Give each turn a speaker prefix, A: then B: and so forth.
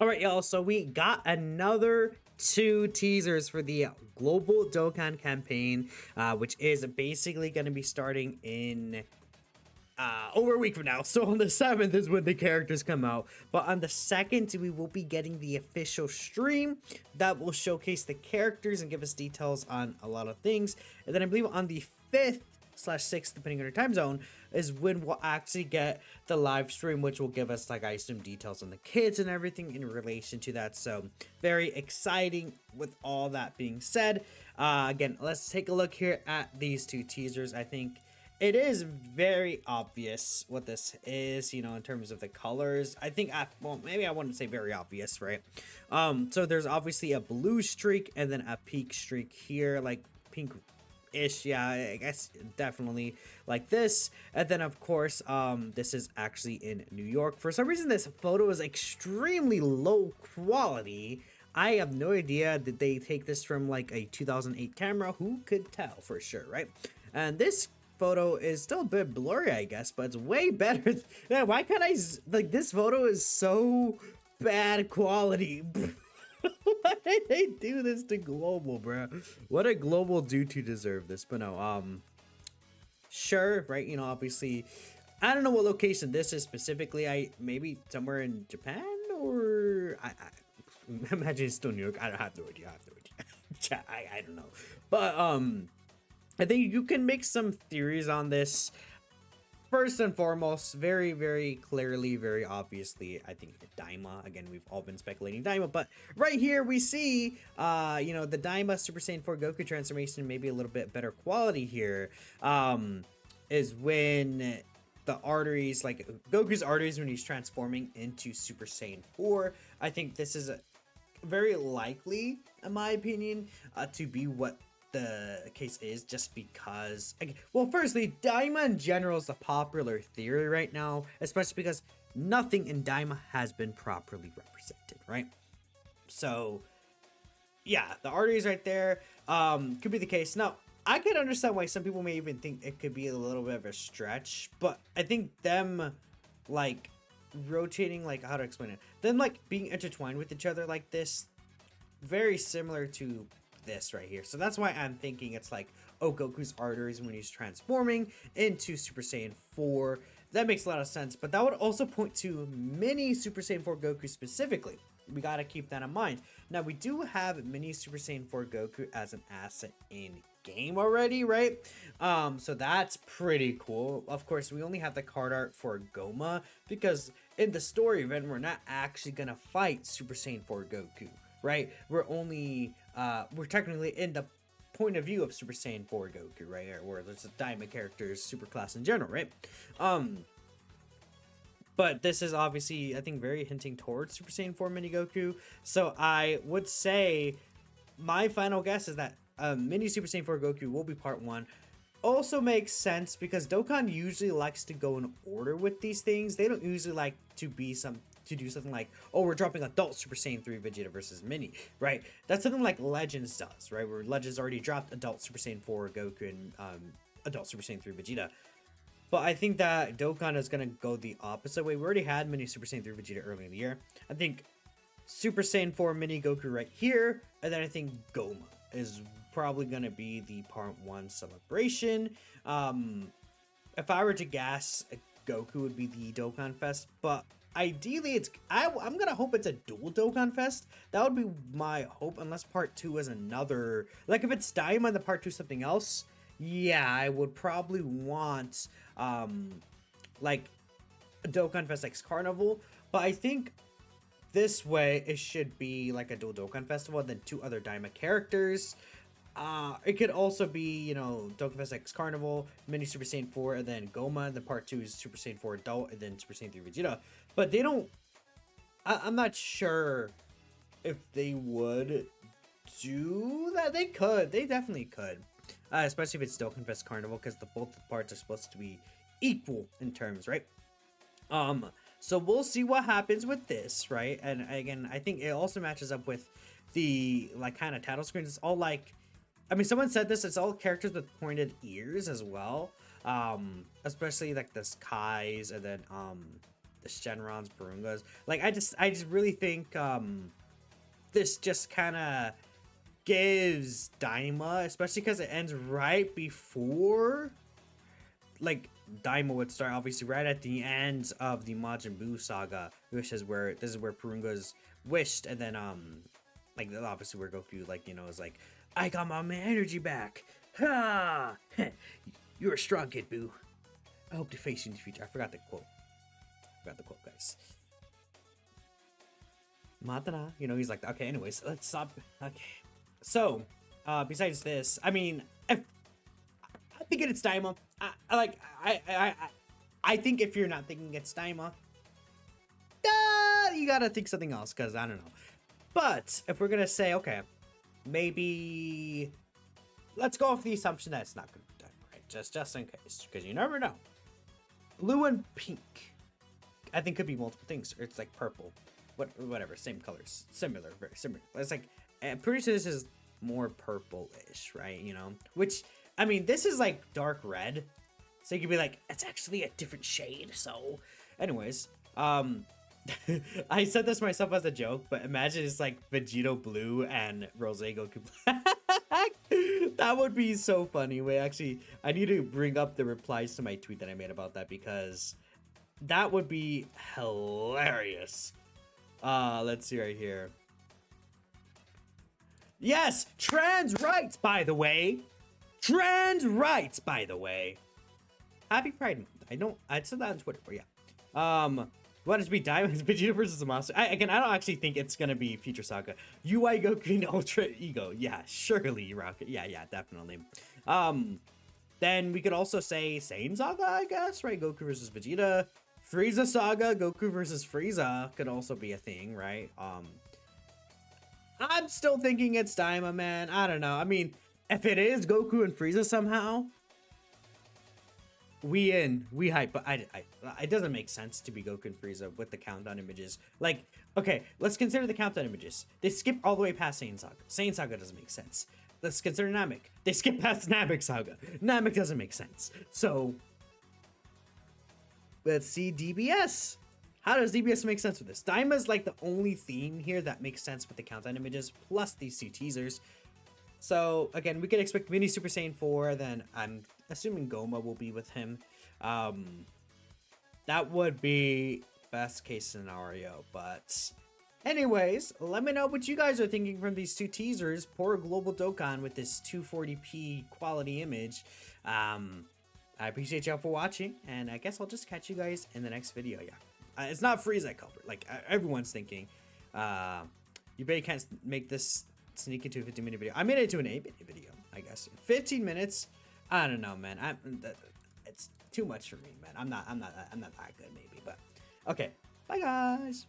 A: All right, y'all. So we got another two teasers for the global Dokkan campaign, which is basically going to be starting in over a week from now. So on the 7th is when the characters come out. But on the 2nd, we will be getting the official stream that will showcase the characters and give us details on a lot of things. And then I believe on the 5th/6th, depending on your time zone, is when we'll actually get the live stream, which will give us, like, I assume, details on the kids and everything in relation to that. So very exciting with all that being said. Again, let's take a look here at these two teasers. I think it is very obvious what this is, you know, in terms of the colors. I think, well, maybe I wouldn't say very obvious, right? So there's obviously a blue streak and then a pink streak here, like pink-ish, yeah, I guess definitely like this. And then, of course, this is actually in New York. For some reason, this photo is extremely low quality. I have no idea. Did they take this from like a 2008 camera? Who could tell for sure, right? And this photo is still a bit blurry, I guess, but it's way better. Yeah, why can't like, this photo is so bad quality. Why did they do this to global, bro? What did global do to deserve this? But no, sure, right? You know, obviously, I don't know what location this is specifically. Maybe somewhere in Japan, or I imagine it's still New York. I have no idea. I don't know, but I think you can make some theories on this. First and foremost, very, very clearly, very obviously, I think Daima. Again, we've all been speculating Daima, but right here we see, you know, the Daima Super Saiyan 4 Goku transformation, maybe a little bit better quality here, is when the arteries, like Goku's arteries when he's transforming into Super Saiyan 4. I think this is very likely, in my opinion, to be what the case is, just because, well, firstly, Daima in general is a popular theory right now, especially because nothing in Daima has been properly represented, right? So yeah, the arteries right there could be the case. Now, I could understand why some people may even think it could be a little bit of a stretch, but I think them, like, rotating, like, how to explain it, them, like, being intertwined with each other like this, very similar to this right here. So that's why I'm thinking it's like, oh, Goku's arteries when he's transforming into Super Saiyan 4. That makes a lot of sense, but that would also point to mini Super Saiyan 4 Goku specifically. We got to keep that in mind. Now, we do have mini Super Saiyan 4 Goku as an asset in game already, right? So that's pretty cool. Of course, we only have the card art for Goma because in the story event, we're not actually gonna fight Super Saiyan 4 Goku, right? We're only we're technically in the point of view of Super Saiyan 4 Goku, right? Or there's a Daima character's super class in general, right? But this is obviously, I think, very hinting towards Super Saiyan 4 Mini Goku. So I would say my final guess is that Mini Super Saiyan 4 Goku will be part 1. Also makes sense because Dokkan usually likes to go in order with these things. They don't usually like to be to do something like, oh, we're dropping adult Super Saiyan 3 Vegeta versus Mini, right? That's something like Legends does, right? Where Legends already dropped adult Super Saiyan 4 Goku and adult Super Saiyan 3 Vegeta. But I think that Dokkan is going to go the opposite way. We already had Mini Super Saiyan 3 Vegeta early in the year. I think Super Saiyan 4 Mini Goku right here, and then I think Goma is probably going to be the part 1 celebration. If I were to guess, Goku would be the Dokkan Fest, but ideally I'm gonna hope it's a dual Dokkan Fest. That would be my hope, unless part 2 is another, like, if it's Daima and the part 2 something else, yeah, I would probably want like a Dokkan Fest X Carnival. But I think this way it should be like a dual Dokkan Festival and then 2 other Daima characters. It could also be, you know, Dokkan Fest X Carnival, Mini Super Saiyan 4, and then Goma, and then part 2 is Super Saiyan 4 Adult, and then Super Saiyan 3 Vegeta. But they don't, I'm not sure if they would do that. They could, they definitely could. Especially if it's Dokkan Fest Carnival, because both parts are supposed to be equal in terms, right? So we'll see what happens with this, right? And again, I think it also matches up with the, like, kind of title screens. It's all like, I mean, someone said this, it's all characters with pointed ears as well. Especially like the Kais, and then the Shenrons, Purungas. Like, I just really think this just kind of gives Daima, especially because it ends right before, like, Daima would start obviously right at the end of the Majin Buu saga, which is where Purunga's wished, and then like obviously where Goku, like, you know, is like, I got my energy back. Ha! You're a strong kid, Boo. I hope to face you in the future. I forgot the quote. Guys. Matana, you know, he's like, okay, anyways, let's stop. Okay. So, besides this, I mean, I'm thinking it's Daima. I think if you're not thinking it's Daima, you gotta think something else, because I don't know. But if we're gonna say, okay, maybe let's go off the assumption that it's not gonna be Daima, right? Just in case, because you never know. Blue and pink, I think, could be multiple things. Or it's like purple, whatever, same colors, similar, very similar. It's like, I'm pretty sure this is more purple-ish, right? You know, which, I mean, this is like dark red, so you could be like, it's actually a different shade. So, anyways, I said this myself as a joke, but imagine it's like Vegito blue and Rose Goku black. That would be so funny. Wait, actually, I need to bring up the replies to my tweet that I made about that, because that would be hilarious. Let's see right here. Yes, trans rights, by the way. Trans rights, by the way. Happy Pride Month. I said that on Twitter, but yeah. What is be Diamonds Vegeta versus the monster? Again, I don't actually think it's gonna be Future Saga. UI Goku and Ultra Ego. Yeah, surely Rocket. Yeah, definitely. Then we could also say Saiyan Saga, I guess, right? Goku versus Vegeta. Frieza Saga, Goku versus Frieza could also be a thing, right? I'm still thinking it's Daima, man. I don't know. I mean, if it is Goku and Frieza somehow, we hype, but it doesn't make sense to be Goku and Frieza with the countdown images. Like, okay, let's consider the countdown images. They skip all the way past Saiyan Saga. Saiyan Saga doesn't make sense. Let's consider Namek. They skip past Namek Saga. Namek doesn't make sense. So, let's see DBS. How does DBS make sense with this? Daima's like the only theme here that makes sense with the countdown images, plus these two teasers. So, again, we could expect Mini Super Saiyan 4, then I'm assuming Goma will be with him. That would be best case scenario, but anyways, let me know what you guys are thinking from these two teasers. Poor Global Dokkan with this 240p quality image. I appreciate y'all for watching, and I guess I'll just catch you guys in the next video. Yeah, it's not Frieza culprit, like everyone's thinking. You barely can't make this sneak into a 15-minute video. I made it to an 8-minute video, I guess. 15 minutes. I don't know, man. It's too much for me, man. I'm not that good, maybe. But okay, bye, guys.